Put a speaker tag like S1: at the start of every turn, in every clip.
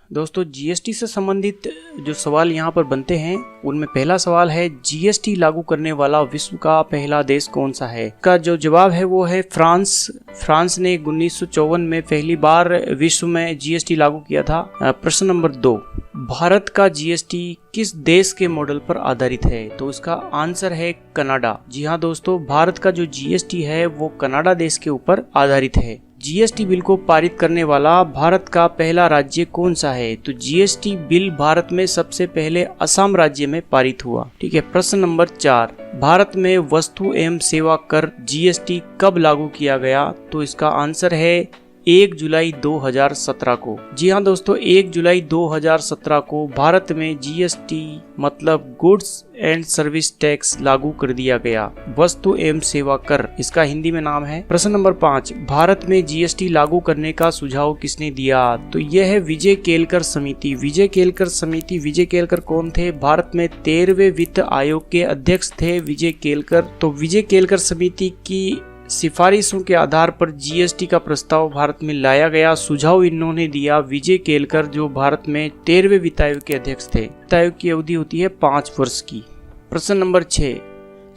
S1: दोस्तों जीएसटी से संबंधित जो सवाल यहाँ पर बनते हैं उनमें पहला सवाल है, जीएसटी लागू करने वाला विश्व का पहला देश कौन सा है? का जो जवाब है वो है फ्रांस। फ्रांस ने 1954 में पहली बार विश्व में जीएसटी लागू किया था। प्रश्न नंबर 2, भारत का जीएसटी किस देश के मॉडल पर आधारित है? तो इसका आंसर है कनाडा। जी हाँ दोस्तों, भारत का जो जीएसटी है वो कनाडा देश के ऊपर आधारित है। जीएसटी बिल को पारित करने वाला भारत का पहला राज्य कौन सा है? तो जीएसटी बिल भारत में सबसे पहले असम राज्य में पारित हुआ। ठीक है। प्रश्न नंबर 4, भारत में वस्तु एवं सेवा कर जीएसटी कब लागू किया गया? तो इसका आंसर है 1 जुलाई 2017 को। जी हाँ दोस्तों, 1 जुलाई 2017 को भारत में जीएसटी मतलब गुड्स एंड सर्विस टैक्स लागू कर दिया गया। वस्तु एवं सेवा कर इसका हिंदी में नाम है। प्रश्न नंबर 5, भारत में जीएसटी लागू करने का सुझाव किसने दिया? तो यह है विजय केलकर समिति। विजय केलकर समिति, विजय केलकर कौन थे? भारत में 13वें वित्त आयोग के अध्यक्ष थे विजय केलकर। तो विजय केलकर समिति की सिफारिशों के आधार पर जीएसटी का प्रस्ताव भारत में लाया गया। सुझाव इन्होंने दिया विजय केलकर, जो भारत में 13वें वित्त आयोग के अध्यक्ष थे। वित्त आयोग की अवधि होती है 5 वर्ष की। प्रश्न नंबर 6,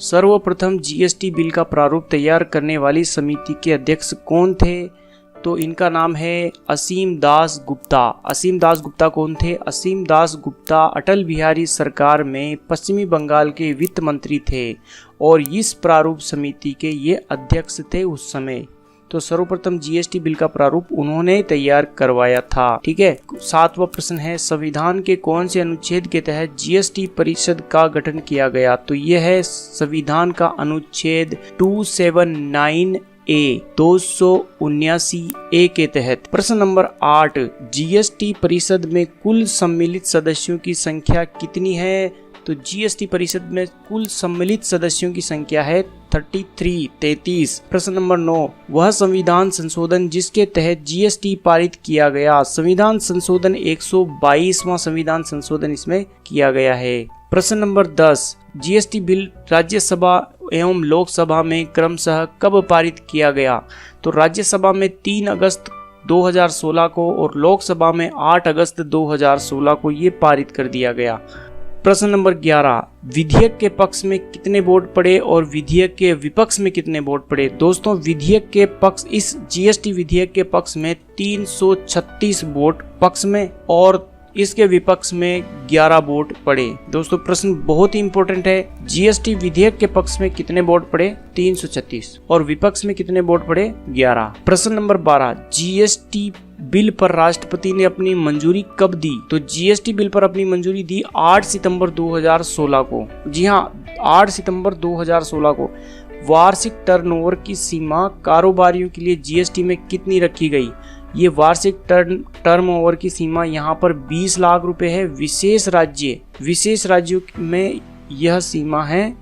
S1: सर्वप्रथम जीएसटी बिल का प्रारूप तैयार करने वाली समिति के अध्यक्ष कौन थे? तो इनका नाम है असीम दास गुप्ता। असीम दास गुप्ता कौन थे? असीम दास गुप्ता अटल बिहारी सरकार में पश्चिमी बंगाल के वित्त मंत्री थे और इस प्रारूप समिति के ये अध्यक्ष थे उस समय। तो सर्वप्रथम जीएसटी बिल का प्रारूप उन्होंने तैयार करवाया था। ठीक है। 7वां प्रश्न है, संविधान के कौन से अनुच्छेद के तहत जीएसटी परिषद का गठन किया गया? तो यह है संविधान का अनुच्छेद 279A 279A के तहत। प्रश्न नंबर 8, जीएसटी परिषद में कुल सम्मिलित सदस्यों की संख्या कितनी है? तो जीएसटी परिषद में कुल सम्मिलित सदस्यों की संख्या है 33। प्रश्न नंबर 9, वह संविधान संशोधन जिसके तहत जीएसटी पारित किया गया? संविधान संशोधन 122वां संविधान संशोधन इसमें किया गया है। प्रश्न नंबर 10, जीएसटी बिल राज्यसभा एवं लोकसभा में क्रमशः कब पारित किया गया? तो राज्यसभा में 3 अगस्त 2016 को और लोकसभा में 8 अगस्त 2016 को ये पारित कर दिया गया। प्रश्न नंबर 11, विधेयक के पक्ष में कितने वोट पड़े और विधेयक के विपक्ष में कितने वोट पड़े? दोस्तों, विधेयक के पक्ष, इस जीएसटी विधेयक के पक्ष में 336 वोट पक्ष में और इसके विपक्ष में 11 वोट पड़े। दोस्तों, प्रश्न बहुत ही इंपॉर्टेंट है। जीएसटी विधेयक के पक्ष में कितने वोट पड़े? 336 और विपक्ष में कितने वोट पड़े? 11। प्रश्न नंबर 12, जीएसटी बिल पर राष्ट्रपति ने अपनी मंजूरी कब दी? तो जीएसटी बिल पर अपनी मंजूरी दी 8 सितंबर 2016 को। जी हाँ, 8 सितंबर 2016 को। वार्षिक टर्नओवर की सीमा कारोबारियों के लिए जीएसटी में कितनी रखी गई? ये वार्षिक टर्नओवर की सीमा यहाँ पर 20 लाख रुपए है। विशेष राज्यों में यह सीमा है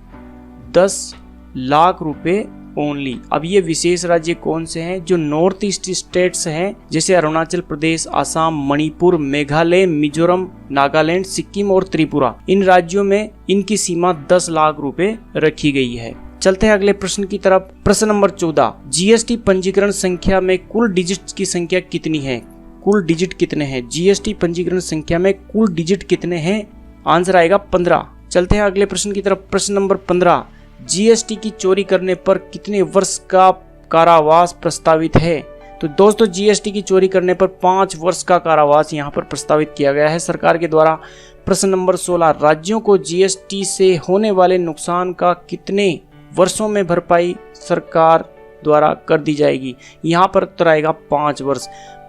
S1: 10 लाख रुपए ओनली। अब ये विशेष राज्य कौन से हैं? जो नॉर्थ ईस्ट स्टेट्स हैं, जैसे अरुणाचल प्रदेश, असम, मणिपुर, मेघालय, मिजोरम, नागालैंड, सिक्किम और त्रिपुरा। इन राज्यों में इनकी सीमा 10 लाख रुपए रखी गई है। चलते हैं अगले प्रश्न की तरफ। प्रश्न नंबर 14, जीएसटी पंजीकरण संख्या में कुल डिजिट की संख्या कितनी है? कुल डिजिट कितने हैं? जीएसटी पंजीकरण संख्या में कुल डिजिट कितने हैं? आंसर आएगा 15। चलते हैं अगले प्रश्न की तरफ। प्रश्न नंबर 15, जीएसटी की चोरी करने पर कितने वर्ष का कारावास प्रस्तावित है? तो दोस्तों, जीएसटी की चोरी करने पर 5 वर्ष का कारावास यहाँ पर प्रस्तावित किया गया है सरकार के द्वारा। प्रश्न नंबर 16, राज्यों को जीएसटी से होने वाले नुकसान का कितने वर्षों में भरपाई सरकार द्वारा कर दी जाएगी? यहाँ पर उत्तर आएगा 5 वर्ष।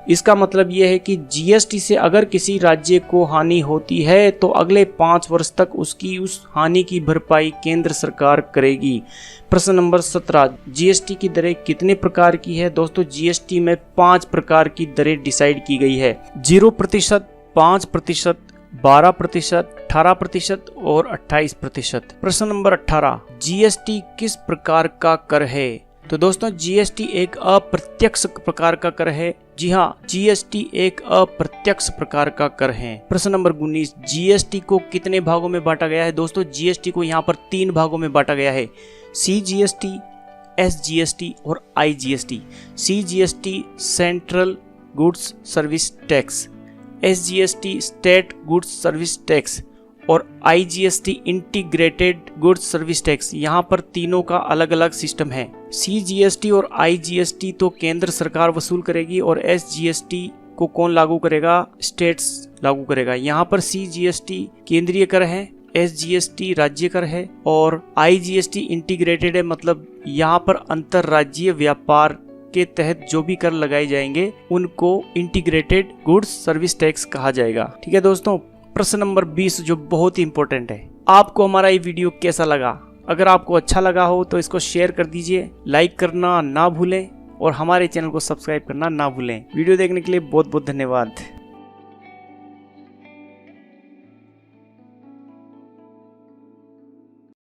S1: इसका मतलब यह है कि जीएसटी से अगर किसी राज्य को हानि होती है तो अगले 5 वर्ष तक उसकी उस हानि की भरपाई केंद्र सरकार करेगी। प्रश्न नंबर 17, जीएसटी की दरें कितने प्रकार की है? दोस्तों, जीएसटी में 5 प्रकार की दरें डिसाइड की गई है। 0%, 5%, 12%, 18% और 28%। प्रश्न नंबर 18, जीएसटी किस प्रकार का कर है? तो दोस्तों, जीएसटी एक अप्रत्यक्ष प्रकार का कर है। जी हाँ, जीएसटी एक अप्रत्यक्ष प्रकार का कर है। प्रश्न नंबर 19, जीएसटी को कितने भागों में बांटा गया है? दोस्तों, जीएसटी को यहाँ पर 3 भागों में बांटा गया है। सीजीएसटी, एसजीएसटी और IGST. CGST central goods service tax SGST state goods service tax और IGST integrated goods service tax, यहाँ पर तीनों का अलग अलग सिस्टम है। CGST और IGST तो केंद्र सरकार वसूल करेगी और SGST को कौन लागू करेगा? स्टेट्स लागू करेगा। यहाँ पर CGST केंद्रीय कर है, SGST राज्य कर है और IGST इंटीग्रेटेड है, मतलब यहाँ पर अंतरराज्यीय व्यापार के तहत जो भी कर लगाए जाएंगे उनको इंटीग्रेटेड गुड्स सर्विस टैक्स कहा जाएगा। ठीक है दोस्तों, प्रश्न नंबर 20 जो बहुत ही इंपॉर्टेंट है, आपको हमारा ये वीडियो कैसा लगा? अगर आपको अच्छा लगा हो तो इसको शेयर कर दीजिए, लाइक करना ना भूलें और हमारे चैनल को सब्सक्राइब करना ना भूलें। वीडियो देखने के लिए बहुत बहुत धन्यवाद।